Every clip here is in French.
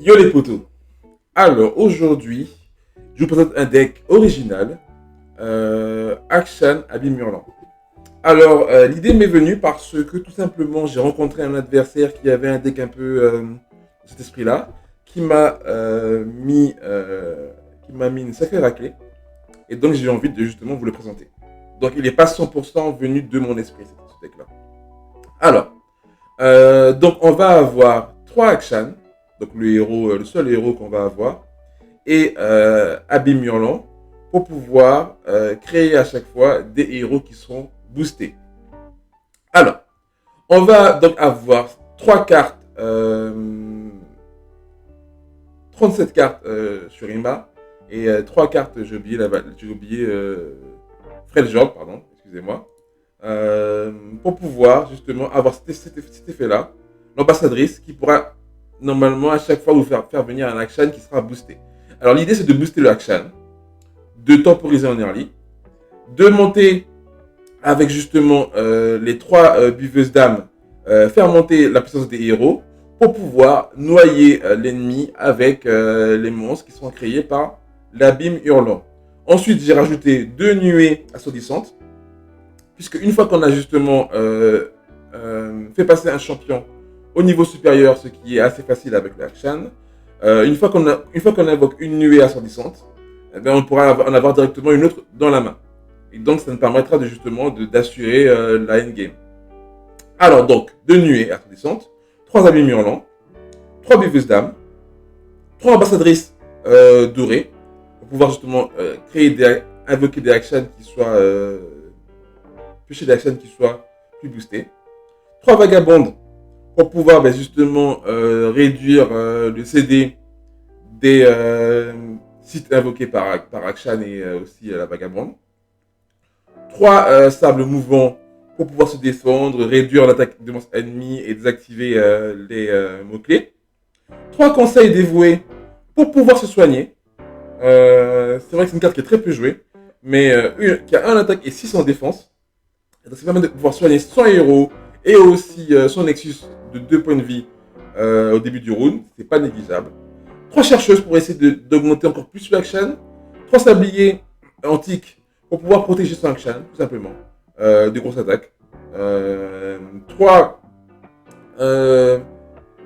Yo les potos. Alors aujourd'hui, je vous présente un deck original, Akshan Abim Hurlant. Alors l'idée m'est venue parce que tout simplement j'ai rencontré un adversaire qui avait un deck un peu dans cet esprit-là, qui m'a mis une sacrée raclée et donc j'ai envie de justement vous le présenter. Donc il n'est pas 100% venu de mon esprit ce deck-là. Alors, donc on va avoir trois Akshan, donc le héros, le seul héros qu'on va avoir et Abim Hurlant pour pouvoir créer à chaque fois des héros qui seront boostés. Alors, on va donc avoir 3 cartes, 37 cartes sur Ima et 3 cartes, j'ai oublié Freljord, pardon, excusez-moi, pour pouvoir justement avoir cet effet-là, l'ambassadrice qui pourra normalement à chaque fois vous faire venir un action qui sera boosté. Alors l'idée c'est de booster le action, de temporiser en early, de monter avec justement les trois buveuses d'âme, faire monter la puissance des héros pour pouvoir noyer l'ennemi avec les monstres qui sont créés par l'abîme hurlant. Ensuite, j'ai rajouté 2 nuées assourdissantes, puisque une fois qu'on a justement fait passer un champion au niveau supérieur, ce qui est assez facile avec l'action, une fois qu'on invoque une nuée assourdissante, eh bien, on pourra en avoir directement une autre dans la main. Et donc, ça nous permettra justement d'assurer la endgame. Alors, donc, 2 nuées assourdissantes, 3 abîmes hurlants, 3 buveuses d'âme, 3 ambassadrices dorées, pour pouvoir justement invoquer des actions qui soient piocher des actions qui soient plus boostées. 3 vagabondes pour pouvoir justement réduire le CD des sites invoqués par Akshan et aussi la vagabonde. 3 sables mouvants pour pouvoir se défendre, réduire l'attaque de monstres ennemis et désactiver les mots-clés. 3 conseils dévoués pour pouvoir se soigner. C'est vrai que c'est une carte qui est très peu jouée, mais qui a 1 attaque et 6 en défense. Donc ça permet de pouvoir soigner son héros et aussi son Nexus de 2 points de vie au début du round. C'est pas négligeable. 3 chercheuses pour essayer d'augmenter encore plus l'action. 3 sabliers antiques pour pouvoir protéger son action, tout simplement, de grosses attaques. 3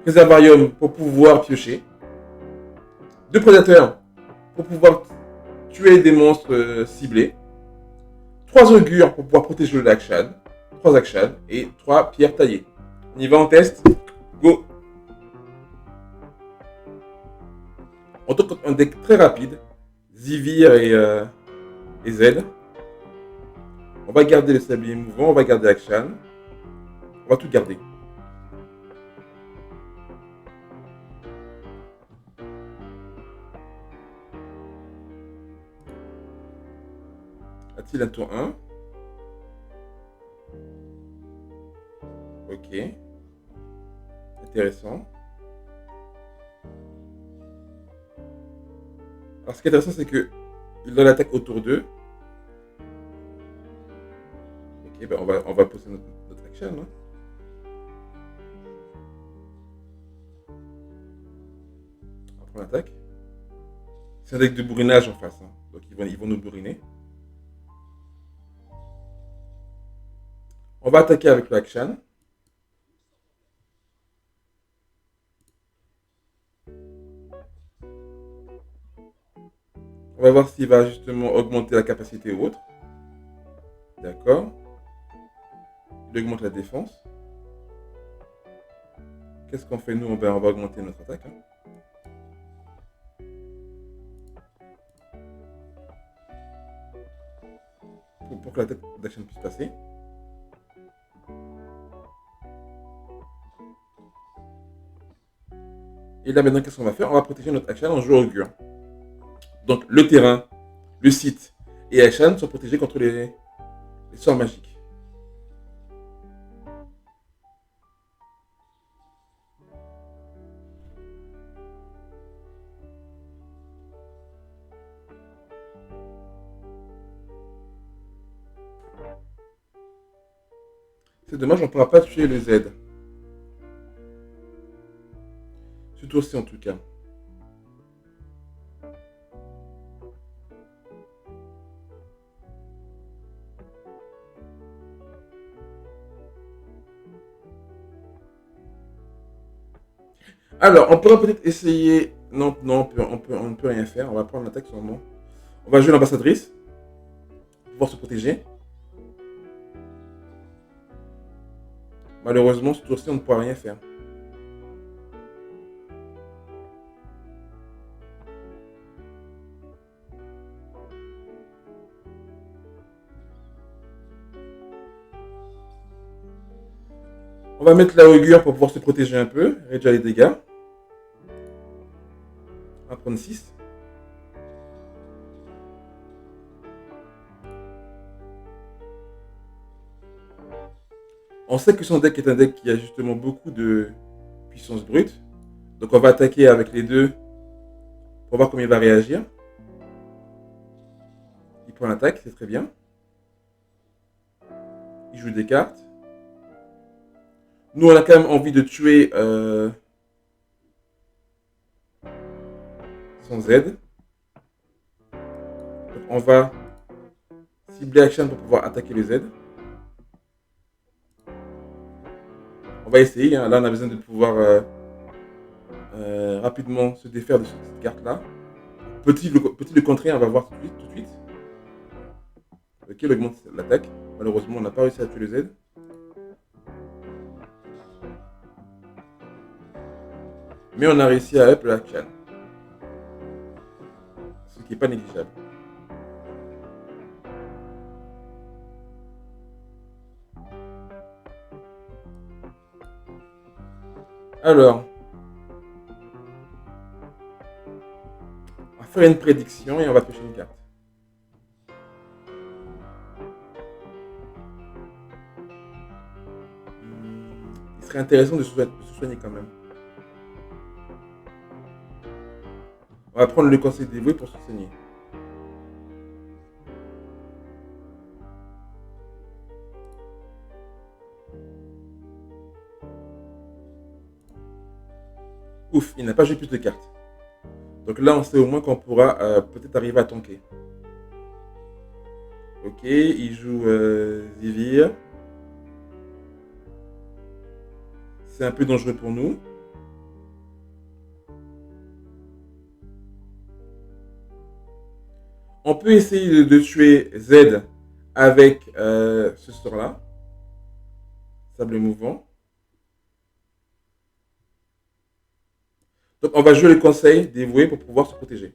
réservariums pour pouvoir piocher. 2 prédateurs pour pouvoir tuer des monstres ciblés. 3 augures pour pouvoir protéger le action. 3 actions et 3 pierres taillées. On y va en test. Go. On tourne un deck très rapide. Zivir et Z. On va garder le sablier mouvant, on va garder action. On va tout garder. A-t-il un tour 1? Ok. Intéressant. Alors ce qui est intéressant, c'est que il donne l'attaque au tour 2. Ok, ben on va poser notre action. Hein. On va prendre l'attaque. C'est un deck de bourrinage en face. Hein. Donc ils vont nous bourriner. On va attaquer avec l'action. On va voir s'il va justement augmenter la capacité ou autre. D'accord. Il augmente la défense. Qu'est-ce qu'on fait nous? On va augmenter notre attaque. Hein. Pour que l'attaque d'action puisse passer. Et là maintenant, qu'est-ce qu'on va faire? On va protéger notre action en jouant augure. Donc le terrain, le site et action sont protégés contre les sorts magiques. C'est dommage, on ne pourra pas tuer le Z. Ce tour-ci en tout cas. Alors, on pourrait peut-être essayer. Non, non, on ne peut rien faire. On va prendre l'attaque sûrement. On va jouer l'ambassadrice pour pouvoir se protéger. Malheureusement, ce tour-ci, on ne pourra rien faire. On va mettre la augure pour pouvoir se protéger un peu, réduire les dégâts. On va prendre 6. On sait que son deck est un deck qui a justement beaucoup de puissance brute. Donc on va attaquer avec les deux pour voir comment il va réagir. Il prend l'attaque, c'est très bien. Il joue des cartes. Nous, on a quand même envie de tuer son Z. Donc on va cibler Action pour pouvoir attaquer le Z. On va essayer. Hein. Là, on a besoin de pouvoir rapidement se défaire de cette carte-là. Petit le contrer, on va voir tout de suite. Ok, il augmente l'attaque. Malheureusement, on n'a pas réussi à tuer le Z. Mais on a réussi à up l'action. Ce qui n'est pas négligeable. Alors, on va faire une prédiction et on va pêcher une carte. Il serait intéressant de se soigner quand même. On va prendre le conseil dévoué pour se soigner. Ouf, il n'a pas joué plus de cartes. Donc là, on sait au moins qu'on pourra peut-être arriver à tanker. Ok, il joue Zivir. C'est un peu dangereux pour nous. On peut essayer de tuer Z avec ce sort-là. Sable mouvant. Donc on va jouer le conseil dévoué pour pouvoir se protéger.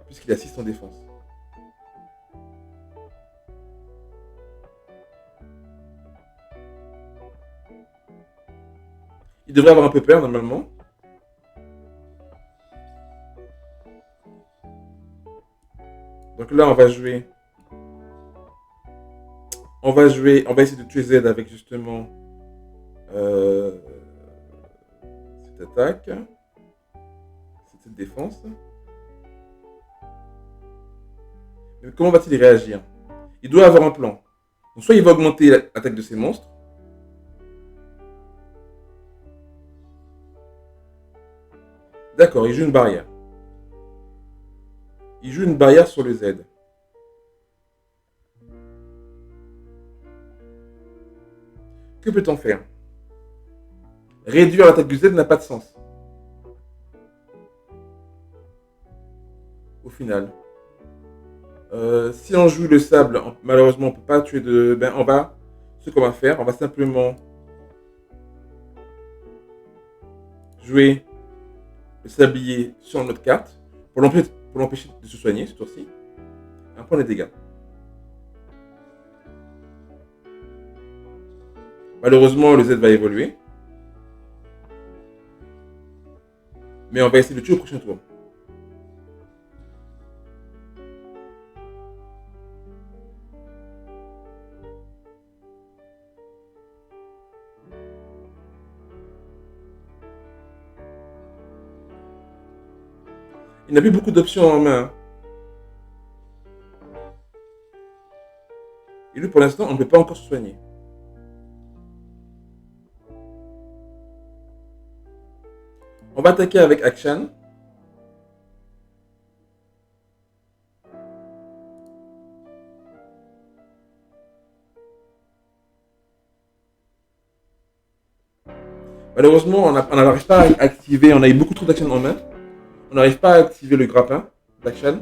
Puisqu'il a 6 en défense. Il devrait avoir un peu peur normalement. Donc là, on va jouer. On va essayer de tuer Z avec justement cette attaque, cette défense. Mais comment va-t-il réagir? Il doit avoir un plan. Donc soit il va augmenter l'attaque de ses monstres. D'accord, il joue une barrière. Il joue une barrière sur le Z. Que peut-on faire? Réduire l'attaque du Z n'a pas de sens. Au final. Si on joue le sable, malheureusement, on ne peut pas tuer de... Ben, on va... Ce qu'on va faire, on va simplement jouer le sablier sur notre carte pour l'empêcher de se soigner ce tour-ci. Un point de dégâts. Malheureusement, le Z va évoluer. Mais on va essayer de tuer au prochain tour. Il n'a plus beaucoup d'options en main. Et lui, pour l'instant, on ne peut pas encore se soigner. On va attaquer avec Action. Malheureusement, on n'arrive pas à activer, on a eu beaucoup trop d'action en main. On n'arrive pas à activer le grappin d'action.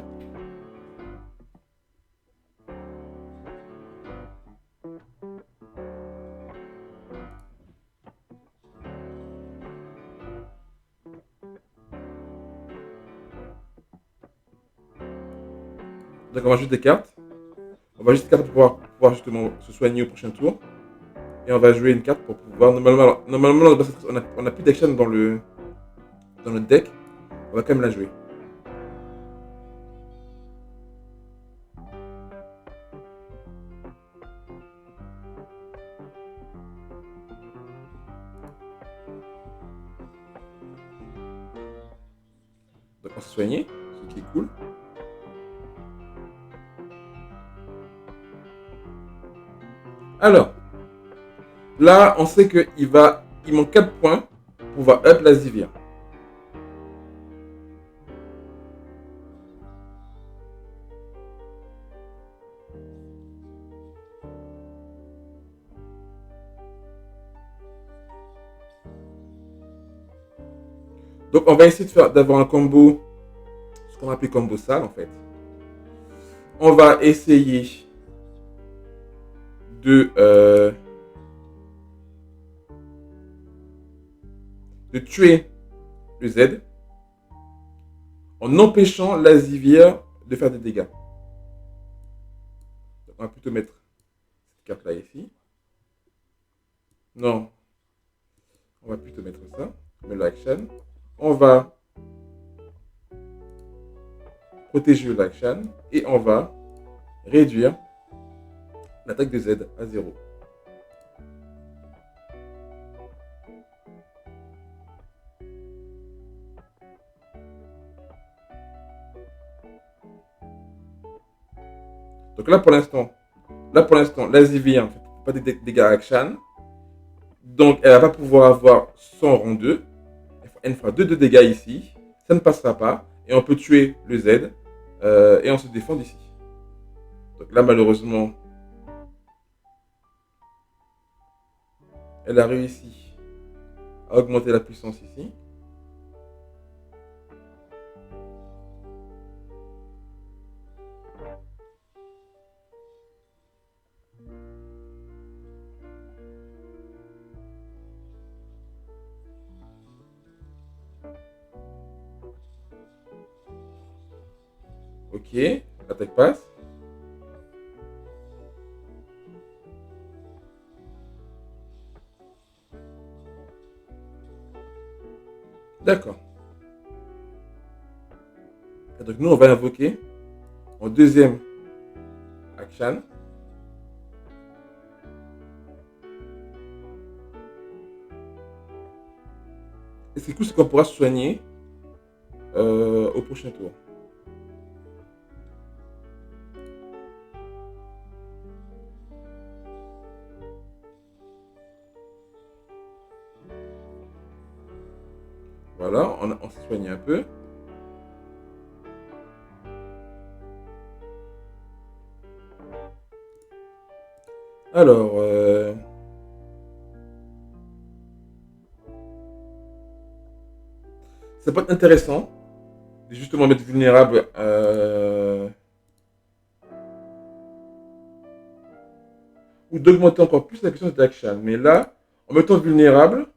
Donc on va juste des cartes. On va juste des cartes pour pouvoir justement se soigner au prochain tour. Et on va jouer une carte pour pouvoir. Normalement on a plus d'action dans le deck. On va quand même la jouer. Donc on s'est soigné, ce qui est cool. Alors, là, on sait qu'il manque 4 points pour pouvoir up la Zivir. Donc, on va essayer d'avoir un combo, ce qu'on appelle combo sale en fait. On va essayer de tuer le Z en empêchant la Zivir de faire des dégâts. Donc, on va plutôt mettre cette carte là ici. Non, on va plutôt mettre ça. On met l'action. On va protéger l'action et on va réduire l'attaque de Z à 0. Donc là pour l'instant, la Zivir ne fait pas de dégâts à Akshan. Donc elle ne va pas pouvoir avoir son rang 2. Elle fera 2 de dégâts ici. Ça ne passera pas. Et on peut tuer le Z. Et on se défend d'ici. Donc là malheureusement, elle a réussi à augmenter la puissance ici. Ok, l'attaque passe. D'accord. Donc nous on va invoquer en deuxième action. Et ce qui est cool, c'est qu'on pourra se soigner au prochain tour. Voilà, on s'est soigné un peu. Alors, ça peut être intéressant de justement mettre vulnérable ou d'augmenter encore plus la puissance d'action. Mais là, en mettant vulnérable,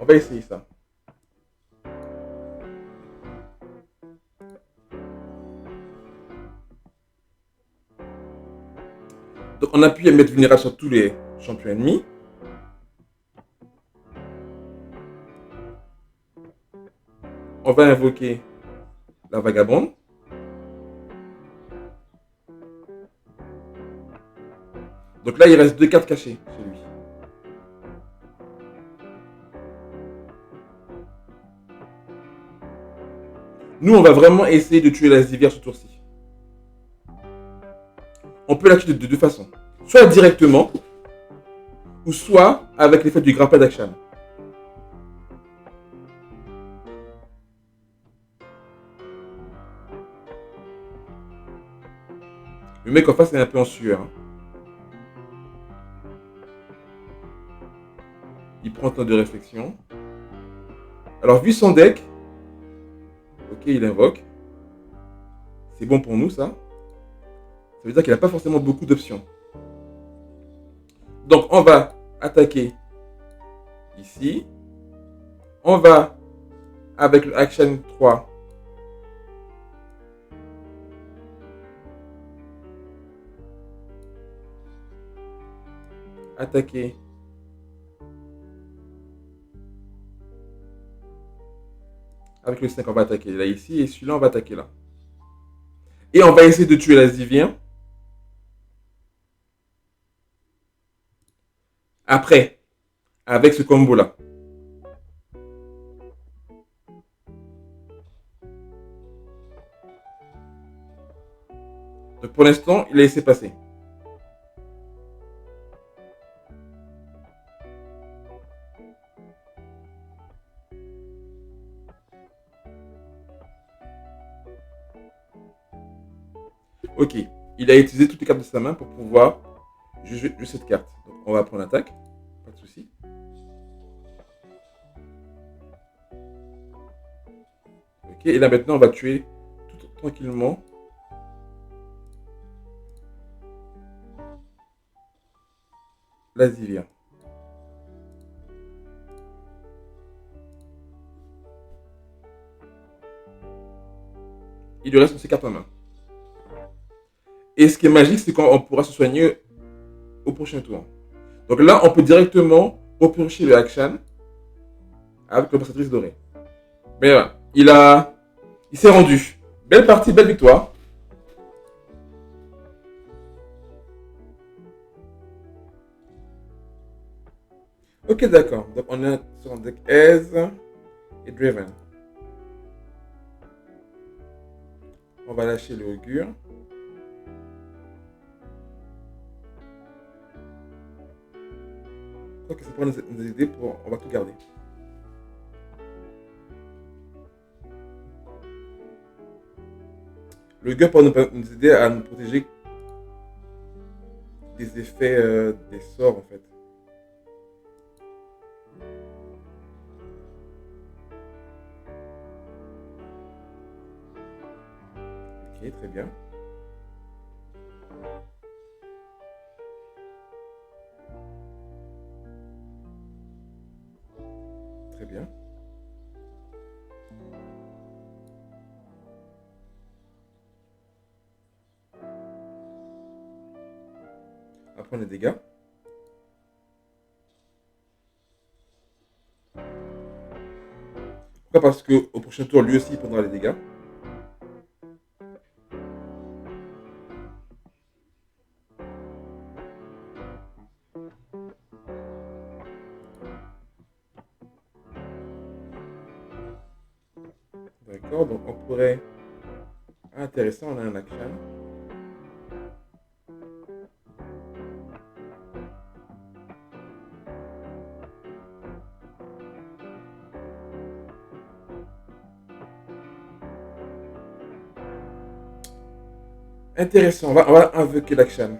on va essayer ça. Donc on appuie à mettre vulnérable sur tous les champions ennemis. On va invoquer la vagabonde. Donc là, il reste 2 cartes cachées chez lui. Nous, on va vraiment essayer de tuer la Zivir ce tour-ci. On peut la tuer de 2 façons. Soit directement, ou soit avec l'effet du grappin d'action. Le mec en face est un peu en sueur. Il prend le temps de réflexion. Alors, vu son deck, ok, il invoque. C'est bon pour nous, ça. Ça veut dire qu'il n'a pas forcément beaucoup d'options. Donc, on va attaquer ici. On va, avec le action 3, attaquer avec le 5, on va attaquer là ici. Et celui-là, on va attaquer là. Et on va essayer de tuer l'Asdivien. Après, avec ce combo-là. Donc pour l'instant, il a laissé passer. Ok, il a utilisé toutes les cartes de sa main pour pouvoir jouer cette carte. Donc on va prendre l'attaque, pas de souci. Ok, et là maintenant on va tuer tout tranquillement l'Asdivien. Il lui reste ses cartes en main. Et ce qui est magique, c'est qu'on pourra se soigner au prochain tour. Donc là, on peut directement repiocher le Akshan avec l'ambassadrice dorée. Mais voilà, il s'est rendu. Belle partie, belle victoire. Ok, d'accord. Donc on est sur un deck Aise et Draven. On va lâcher le augure. Que ça pourrait nous aider pour. On va tout garder. Le gueur pourra nous aider à nous protéger des effets des sorts en fait. Ok, très bien. Très bien. Après on les dégâts. Pourquoi? Parce qu'au prochain tour, lui aussi, il prendra les dégâts. D'accord, donc on pourrait. Ah, intéressant, on a un action. Intéressant, on va invoquer l'action.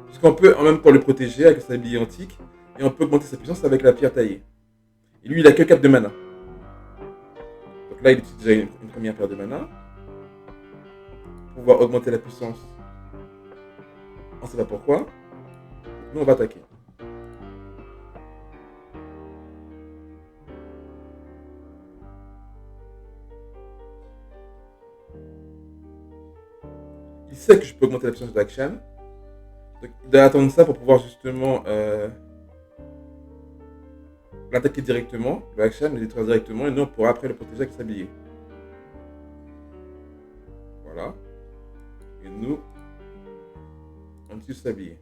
Puisqu'on peut, en même temps, le protéger avec sa bille antique. Et on peut augmenter sa puissance avec la pierre taillée. Et lui, il a que 4 de mana. Donc là, il utilise déjà une première paire de mana. Pour pouvoir augmenter la puissance. On ne sait pas pourquoi. Nous, on va attaquer. Il sait que je peux augmenter la puissance de l'action. Donc, il doit attendre ça pour pouvoir justement l'attaquer directement. Le action, le détruire directement. Et nous, on pourra après le protéger avec sa bille. Voilà. Et nous, on utilise sa bille.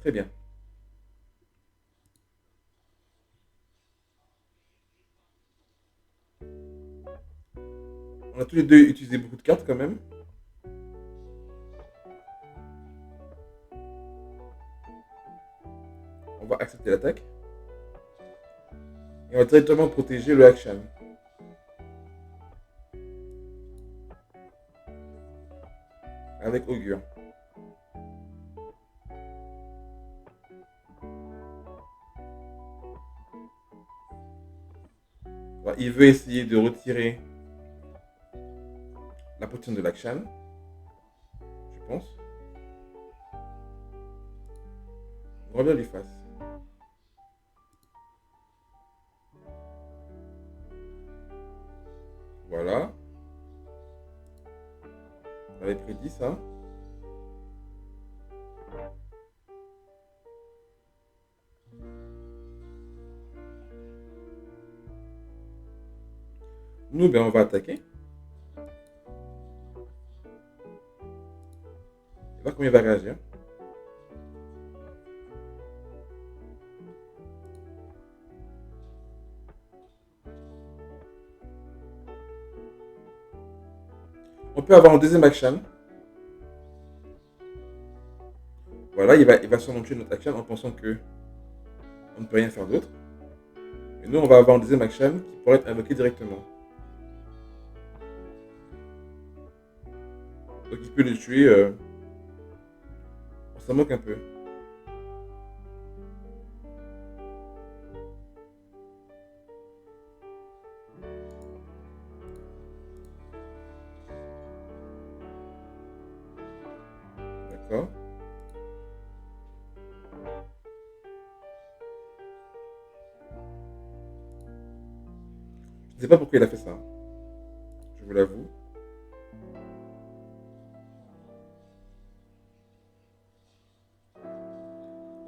Très bien. On a tous les deux utilisé beaucoup de cartes quand même. On va accepter l'attaque. Et on va directement protéger le action avec augure. Voilà, il veut essayer de retirer la protection de l'action, je pense. On va bien lui face. Voilà. On avait prédit ça. Nous, ben, on va attaquer. Et voir comment il va réagir. On peut avoir un deuxième action. Voilà, il va sûrement tuer notre action en pensant que on ne peut rien faire d'autre. Et nous, on va avoir un deuxième action qui pourrait être invoqué directement. Donc il peut le tuer. On s'en moque un peu. D'accord. Je ne sais pas pourquoi il a fait ça. Je vous l'avoue.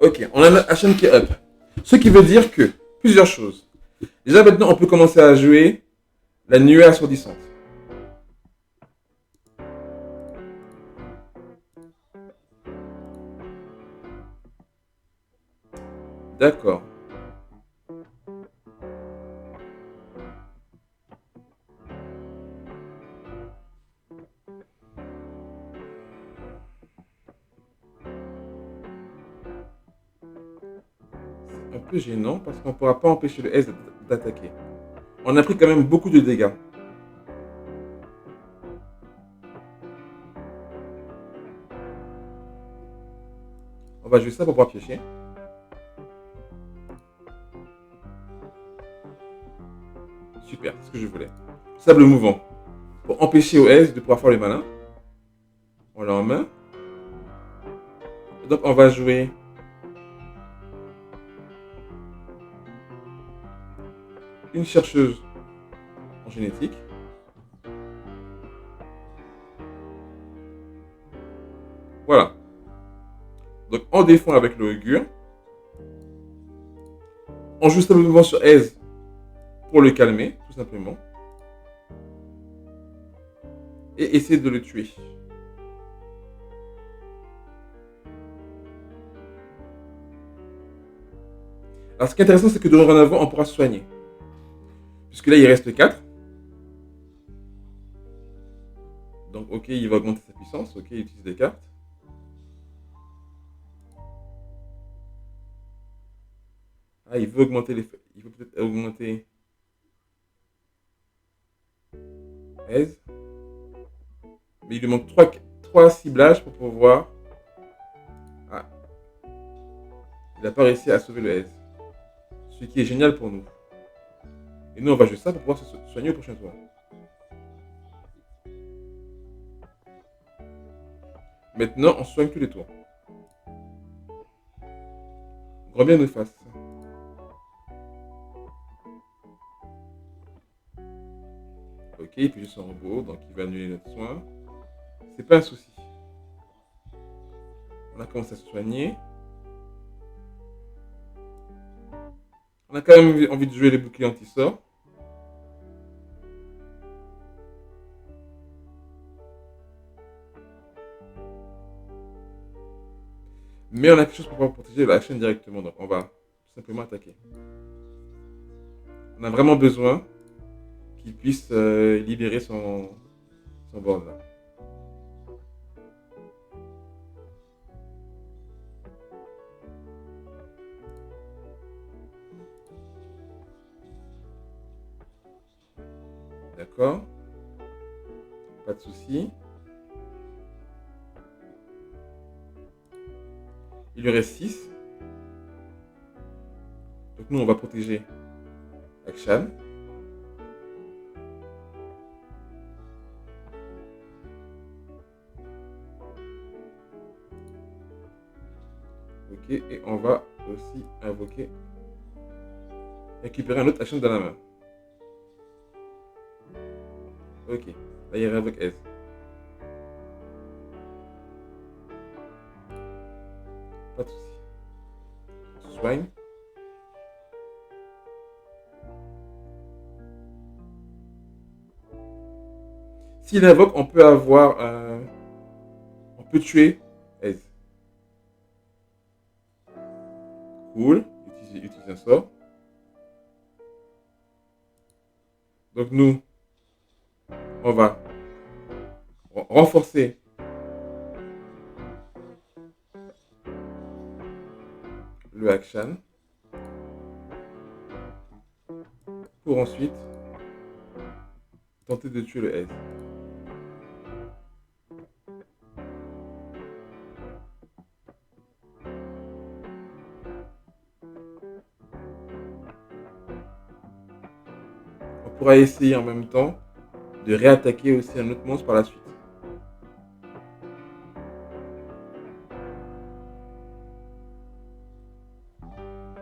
Ok, on a notre action qui est up. Ce qui veut dire que plusieurs choses. Déjà maintenant, on peut commencer à jouer la nuée assourdissante. D'accord. C'est un peu gênant parce qu'on ne pourra pas empêcher le S d'attaquer. On a pris quand même beaucoup de dégâts. On va jouer ça pour pouvoir piocher. Super, c'est ce que je voulais. Sable mouvant. Pour empêcher au S de pouvoir faire le malin. On l'a en main. Donc on va jouer une chercheuse en génétique. Voilà. Donc on défend avec le augure. On joue sable mouvant sur S pour le calmer, tout simplement. Et essayer de le tuer. Alors ce qui est intéressant, c'est que dorénavant, on pourra se soigner. Puisque là, il reste 4. Donc ok, il va augmenter sa puissance. Ok, il utilise des cartes. Ah, il veut augmenter les... Il veut peut-être augmenter aise. Mais il lui manque 3 ciblages pour pouvoir... Ah, il n'a pas réussi à sauver le aise. Ce qui est génial pour nous. Et nous, on va jouer ça pour pouvoir se soigner au prochain tour. Maintenant, on soigne tous les tours. Grand bien nous fasse. Ok, il fait juste un robot, donc il va annuler notre soin. C'est pas un souci. On a commencé à se soigner. On a quand même envie de jouer les boucliers anti-sort. Mais on a quelque chose pour pouvoir protéger la chaîne directement, donc on va tout simplement attaquer. On a vraiment besoin qu'il puisse libérer son board là. D'accord. Pas de souci. Il lui reste 6. Donc nous, on va protéger Akshan. Ok, et on va aussi invoquer, récupérer un autre Akshan dans la main. Ok, là il réinvoque S. Pas de souci. Soigne. S'il invoque, on peut avoir on peut tuer S. Cool. Utilise un sort. Donc nous, on va renforcer le Akshan pour ensuite tenter de tuer le S. On pourra essayer en même temps de réattaquer aussi un autre monstre par la suite.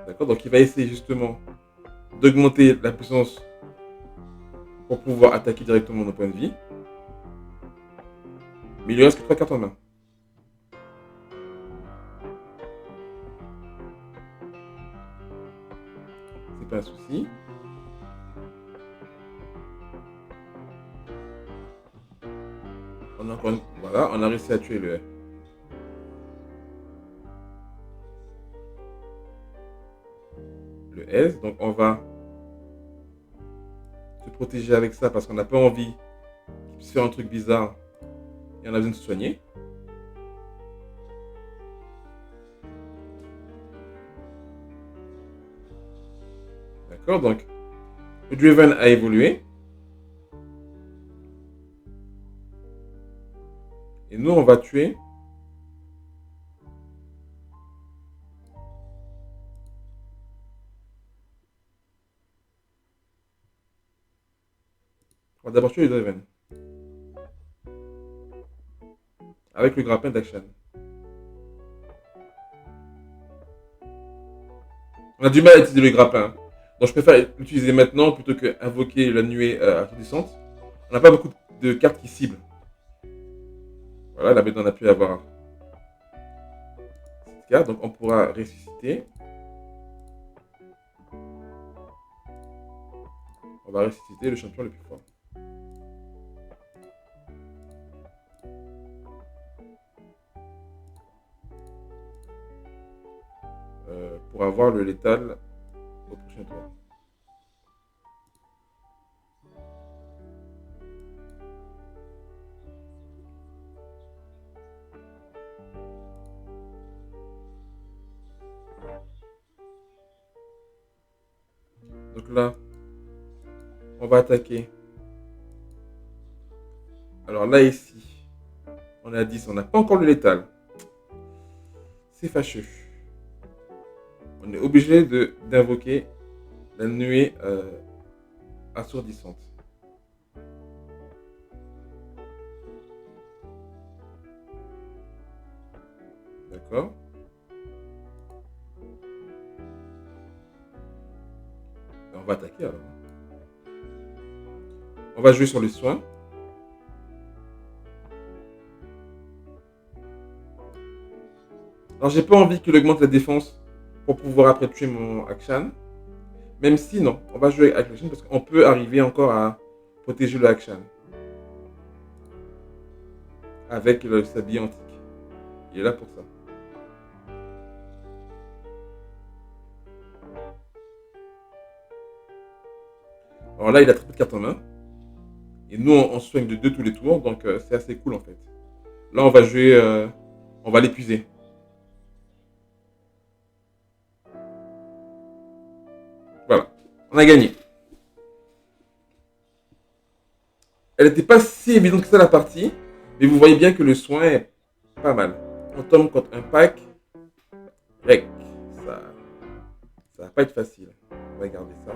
D'accord. Donc il va essayer justement d'augmenter la puissance pour pouvoir attaquer directement nos points de vie. Mais il lui reste que 3 cartes en main. C'est pas un souci. Voilà, on a réussi à tuer le S. Donc on va se protéger avec ça parce qu'on n'a pas envie qu'il puisse faire un truc bizarre et on a besoin de se soigner. D'accord, donc le Draven a évolué. Et nous, on va tuer on va d'abord tuer le Draven avec le grappin d'Akshan. On a du mal à utiliser le grappin. Donc je préfère l'utiliser maintenant plutôt qu'invoquer la nuée assourdissante. On n'a pas beaucoup de cartes qui ciblent. Voilà, la bête on a pu avoir cette carte. Donc on pourra ressusciter. On va ressusciter le champion le plus fort. Pour avoir le létal au prochain tour. Donc là, on va attaquer. Alors là, ici, on a 10, on n'a pas encore le létal. C'est fâcheux. On est obligé d'invoquer la nuée assourdissante. D'accord. On va attaquer alors. On va jouer sur les soins. Alors j'ai pas envie qu'il augmente la défense pour pouvoir après tuer mon Akshan. Même si non, on va jouer avec l'Akshan parce qu'on peut arriver encore à protéger le Akshan. Avec le sablier antique. Il est là pour ça. Alors là, il a très peu de cartes en main. Et nous, on soigne de 2 tous les tours. Donc c'est assez cool en fait. Là, on va jouer... on va l'épuiser. Voilà. On a gagné. Elle n'était pas si évidente que ça la partie, mais vous voyez bien que le soin est pas mal. On tombe contre un pack. Rec. Ça, ça va pas être facile. On va garder ça.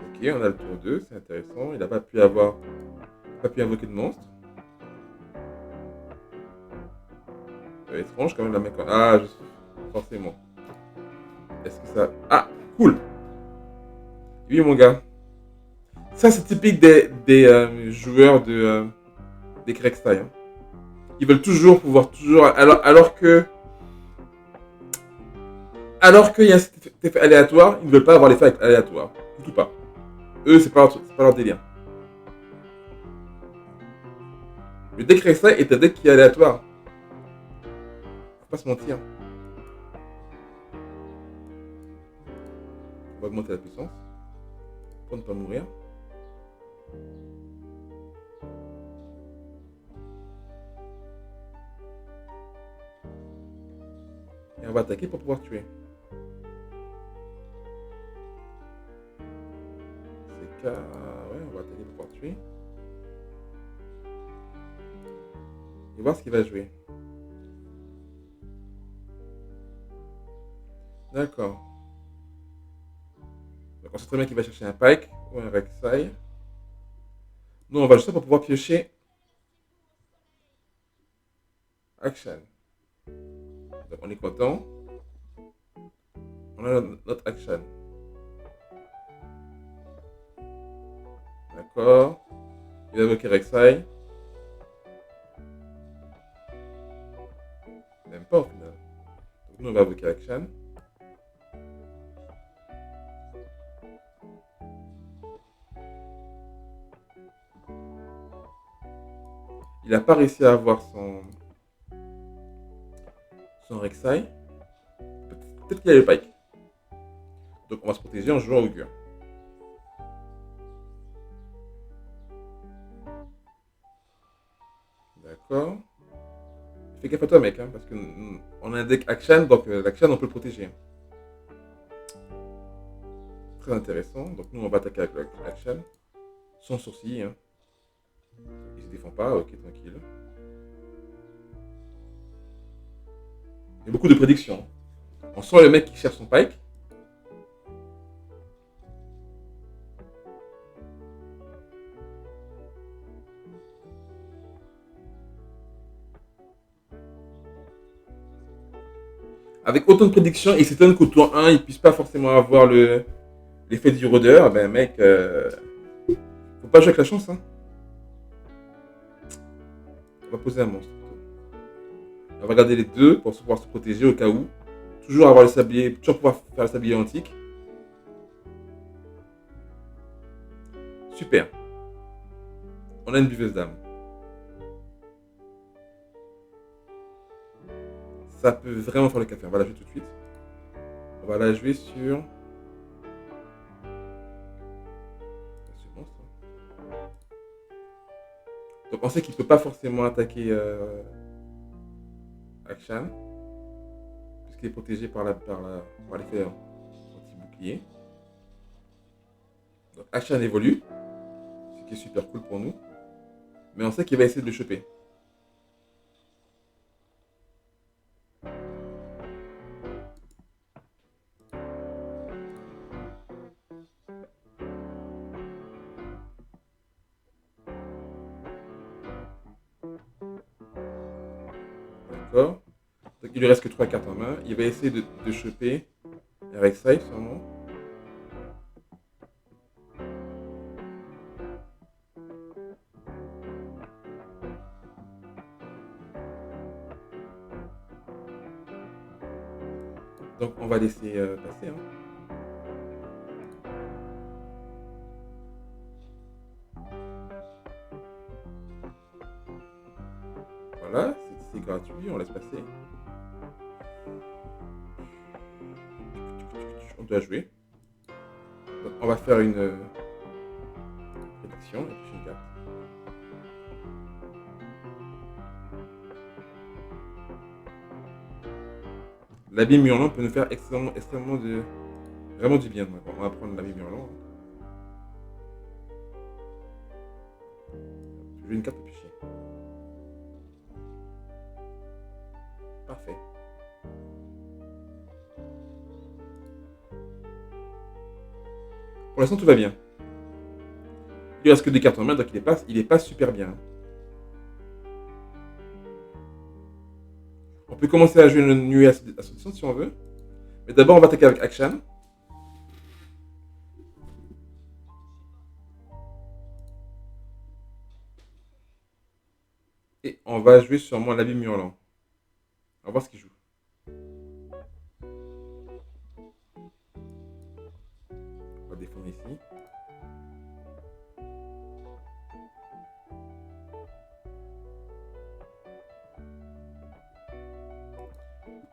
Ok, on a le tour 2, c'est intéressant. Il n'a pas pu invoquer de monstre. C'est étrange quand même la mec. Ah, forcément. Est-ce que ça. Ah, cool. Oui, mon gars. Ça, c'est typique des joueurs des Crackstyle. Hein. Ils veulent toujours pouvoir, toujours. Alors qu'il y a un effet aléatoire, ils ne veulent pas avoir l'effet aléatoire. Du tout pas. Eux, c'est pas leur délire. Le deck Crackstyle est un deck qui est aléatoire. Faut pas se mentir. On va augmenter la puissance. Pour ne pas mourir. Et on va attaquer pour pouvoir tuer. C'est K. Ouais, on va attaquer pour pouvoir tuer. Et voir ce qu'il va jouer. D'accord. Donc on sait très bien qu'il va chercher un Pike ou un Rek'Sai. Nous, on va juste pour pouvoir piocher Action. Donc on est content. On a notre Action. D'accord. Il va invoquer Rek'Sai. Même pas au final. Donc nous, on va invoquer Action. Il n'a pas réussi à avoir son Rek'Sai. Peut-être qu'il a le Pike. Donc on va se protéger en jouant Augure. D'accord. Fais gaffe à toi, mec, hein, parce qu'on a un deck Action, donc l'Action, on peut le protéger. Très intéressant. Donc nous, on va attaquer avec l'Action. Sans sourcil. Hein. Il se défend pas, ok, tranquille. Il y a beaucoup de prédictions. On sent le mec qui cherche son Pike. Avec autant de prédictions, il s'étonne qu'au tour 1, il ne puisse pas forcément avoir l'effet du rôdeur. Ben mec, faut pas jouer avec la chance. Hein. On va poser un monstre. On va garder les deux pour pouvoir se protéger au cas où. Toujours avoir le sablier, toujours pouvoir faire le sablier antique. Super. On a une buveuse d'âme. Ça peut vraiment faire le café. On va la jouer tout de suite. On va la jouer sur ce monstre. Donc on sait qu'il ne peut pas forcément attaquer Akshan. Puisqu'il est protégé par l'effet anti-bouclier. Donc Akshan évolue. Ce qui est super cool pour nous. Mais on sait qu'il va essayer de le choper. D'accord. Donc il lui reste que 3 cartes en main. Il va essayer de choper avec Saïf sûrement. Donc on va laisser passer. Hein. Voilà, c'est gratuit, on laisse passer. On doit jouer. Donc on va faire une prédiction et puis une carte. l'habit Murlant peut nous faire vraiment du bien. Donc, on va prendre l'habit Murlant. Je veux une carte au piocher. Parfait. Pour l'instant, tout va bien. Il reste que des cartes en main, donc il est pas super bien. On peut commencer à jouer une nuée association si on veut. Mais d'abord, on va attaquer avec Akshan. Et on va jouer sûrement l'abîme hurlant. On va voir ce qu'il joue. On va défendre ici.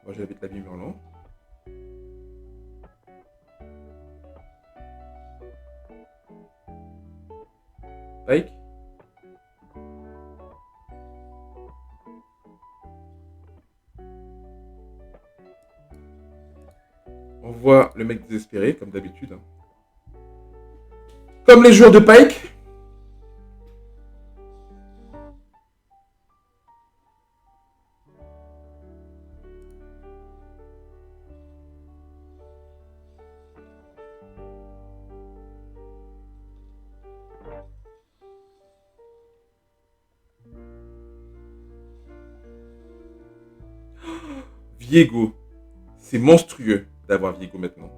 Moi, j'habite l'abîme hurlant. Pike. On voit le mec désespéré, comme d'habitude. Comme les joueurs de Pike. Viego. C'est monstrueux d'avoir Viego maintenant.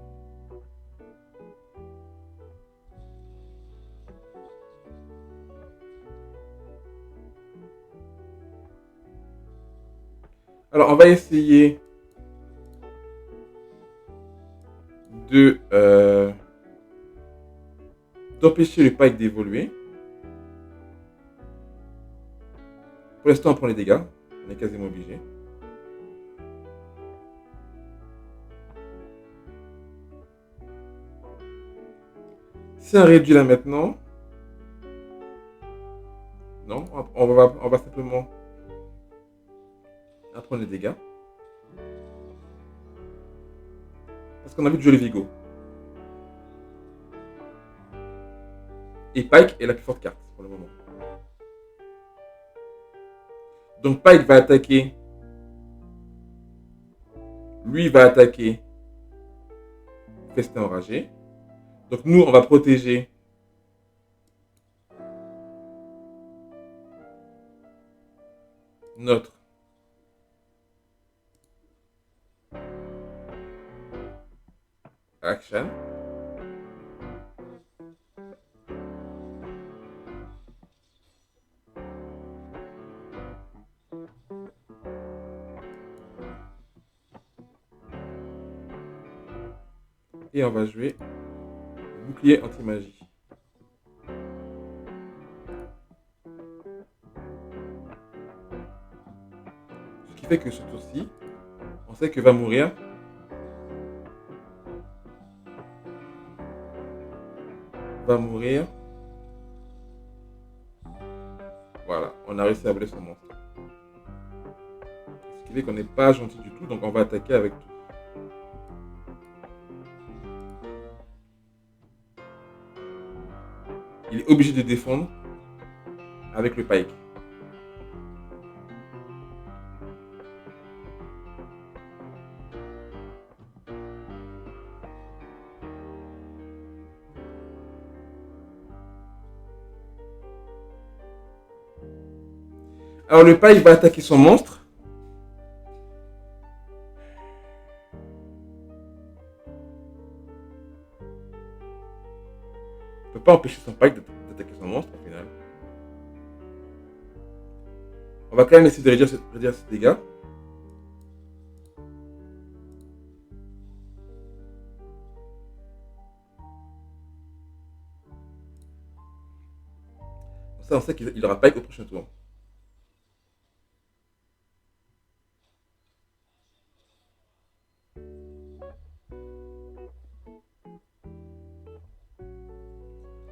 Alors, on va essayer d'empêcher le Pike d'évoluer. Pour l'instant, on prend les dégâts. On est quasiment obligé. Si on réduit là maintenant, non, on va simplement prendre les dégâts. Parce qu'on a envie de jouer le Vigo. Et Pike est la plus forte carte pour le moment. Donc Pike va attaquer. Lui va attaquer Festin enragé. Donc nous, on va protéger notre Akshan. Et on va jouer le bouclier anti-magie. Ce qui fait que ce tour-ci, on sait que va mourir Voilà, on a réussi à blesser son monstre. Ce qui fait qu'on n'est pas gentil du tout, donc on va attaquer avec tout. Il est obligé de défendre avec le Pike. Alors le Pike va attaquer son monstre. On ne peut pas empêcher son Pike d'attaquer son monstre au final. On va quand même essayer de réduire ses dégâts. Ça, on sait qu'il aura Pike au prochain tour.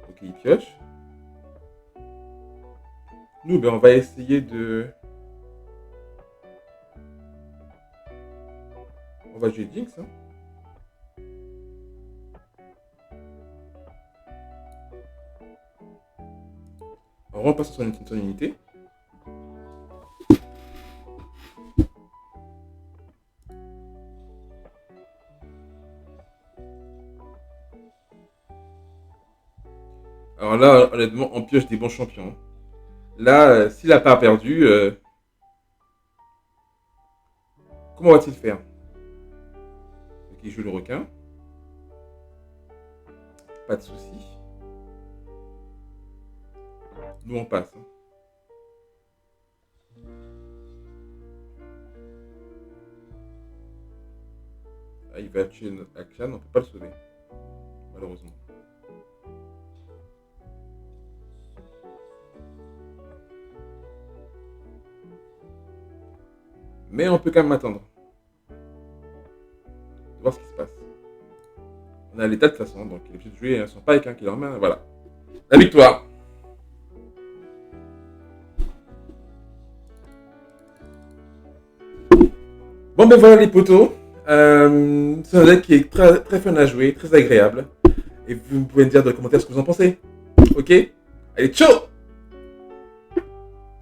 Ok, il pioche. Nous, ben, on va essayer de... On va jouer Jinx. Hein. On repasse sur son unité. Alors là, honnêtement, on pioche des bons champions. Là, s'il n'a pas perdu, comment va-t-il faire? Ok, il joue le requin. Pas de souci. Nous, on passe. Hein. Ah, il va tuer notre Akshan, on ne peut pas le sauver. Malheureusement. Mais on peut quand même attendre. Voir ce qui se passe. On a l'état de toute façon, donc il est obligé de jouer son pike hein, qui est en main. Voilà. La victoire. Bon ben voilà les potos. C'est un deck qui est très, très fun à jouer, très agréable. Et vous pouvez me dire dans les commentaires ce que vous en pensez. Ok? Allez, ciao!